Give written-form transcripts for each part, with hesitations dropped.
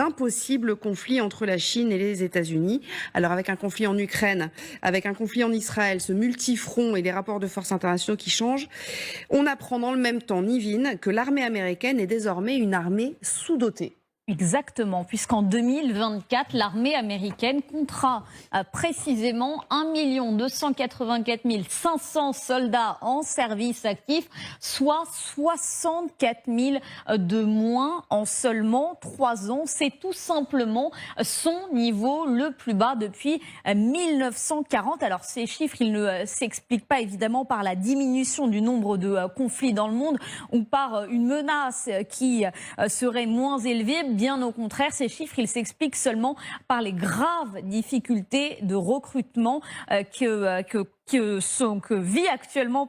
d'un possible conflit entre la Chine et les États-Unis. Alors avec un conflit en Ukraine, avec un conflit en Israël, ce multifront et les rapports de force internationaux qui changent, on apprend dans le même temps, Nivine, que l'armée américaine est désormais une armée sous-dotée. Exactement, puisqu'en 2024, l'armée américaine comptera précisément 1 284 500 soldats en service actif, soit 64 000 de moins en seulement 3 ans. C'est tout simplement son niveau le plus bas depuis 1940. Alors ces chiffres, ils ne s'expliquent pas évidemment par la diminution du nombre de conflits dans le monde ou par une menace qui serait moins élevée. Bien au contraire, ces chiffres, ils s'expliquent seulement par les graves difficultés de recrutement que vit actuellement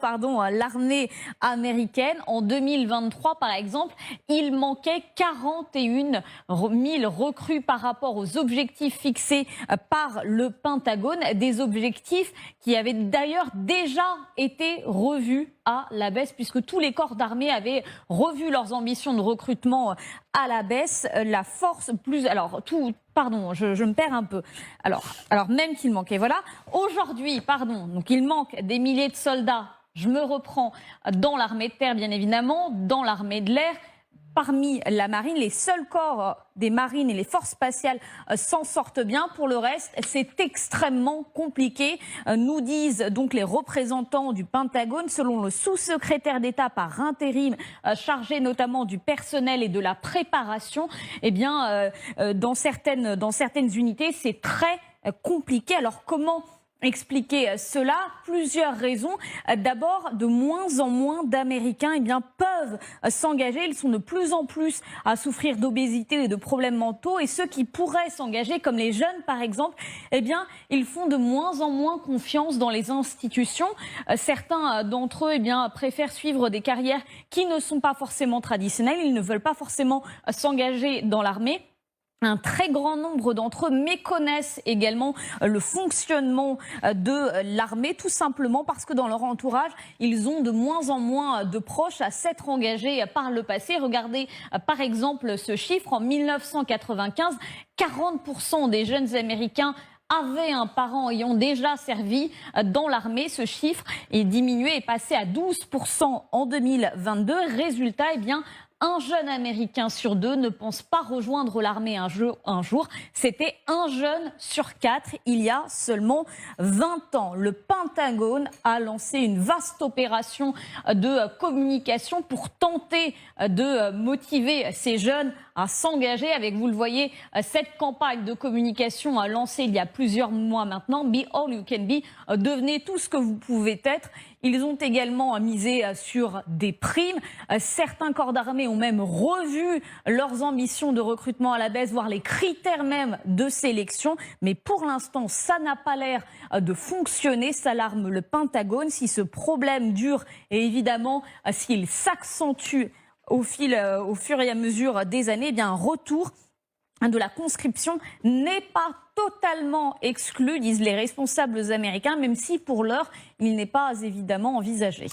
l'armée américaine. En 2023, par exemple, il manquait 41 000 recrues par rapport aux objectifs fixés par le Pentagone, des objectifs qui avaient d'ailleurs déjà été revus à la baisse, puisque tous les corps d'armée avaient revu leurs ambitions de recrutement à la baisse. La force plus... Alors, tout... Pardon, je me perds un peu. Alors même qu'il manquait, voilà. Aujourd'hui, donc il manque des milliers de soldats. Je me reprends dans l'armée de terre, bien évidemment, dans l'armée de l'air. Parmi la marine, les seuls corps des marines et les forces spatiales s'en sortent bien. Pour le reste, c'est extrêmement compliqué, nous disent donc les représentants du Pentagone. Selon le sous-secrétaire d'État par intérim, chargé notamment du personnel et de la préparation, eh bien, dans certaines unités, c'est très compliqué. Alors comment expliquer cela? Plusieurs raisons. D'abord, de moins en moins d'Américains peuvent s'engager. Ils sont de plus en plus à souffrir d'obésité et de problèmes mentaux. Et ceux qui pourraient s'engager, comme les jeunes par exemple, ils font de moins en moins confiance dans les institutions. Certains d'entre eux préfèrent suivre des carrières qui ne sont pas forcément traditionnelles. Ils ne veulent pas forcément s'engager dans l'armée. Un très grand nombre d'entre eux méconnaissent également le fonctionnement de l'armée, tout simplement parce que dans leur entourage, ils ont de moins en moins de proches à s'être engagés par le passé. Regardez par exemple ce chiffre. En 1995, 40% des jeunes Américains avaient un parent ayant déjà servi dans l'armée. Ce chiffre est diminué et passé à 12% en 2022. Résultat, un jeune Américain sur 2 ne pense pas rejoindre l'armée un jour. C'était 1 jeune sur 4 il y a seulement 20 ans. Le Pentagone a lancé une vaste opération de communication pour tenter de motiver ces jeunes à s'engager avec, vous le voyez, cette campagne de communication lancée il y a plusieurs mois maintenant. Be all you can be, devenez tout ce que vous pouvez être. Ils ont également misé sur des primes. Certains corps d'armée ont même revu leurs ambitions de recrutement à la baisse, voire les critères même de sélection. Mais pour l'instant, ça n'a pas l'air de fonctionner, s'alarme le Pentagone. Si ce problème dure et évidemment s'il s'accentue au fur et à mesure des années, un retour de la conscription n'est pas totalement exclu, disent les responsables américains, même si pour l'heure, il n'est pas évidemment envisagé.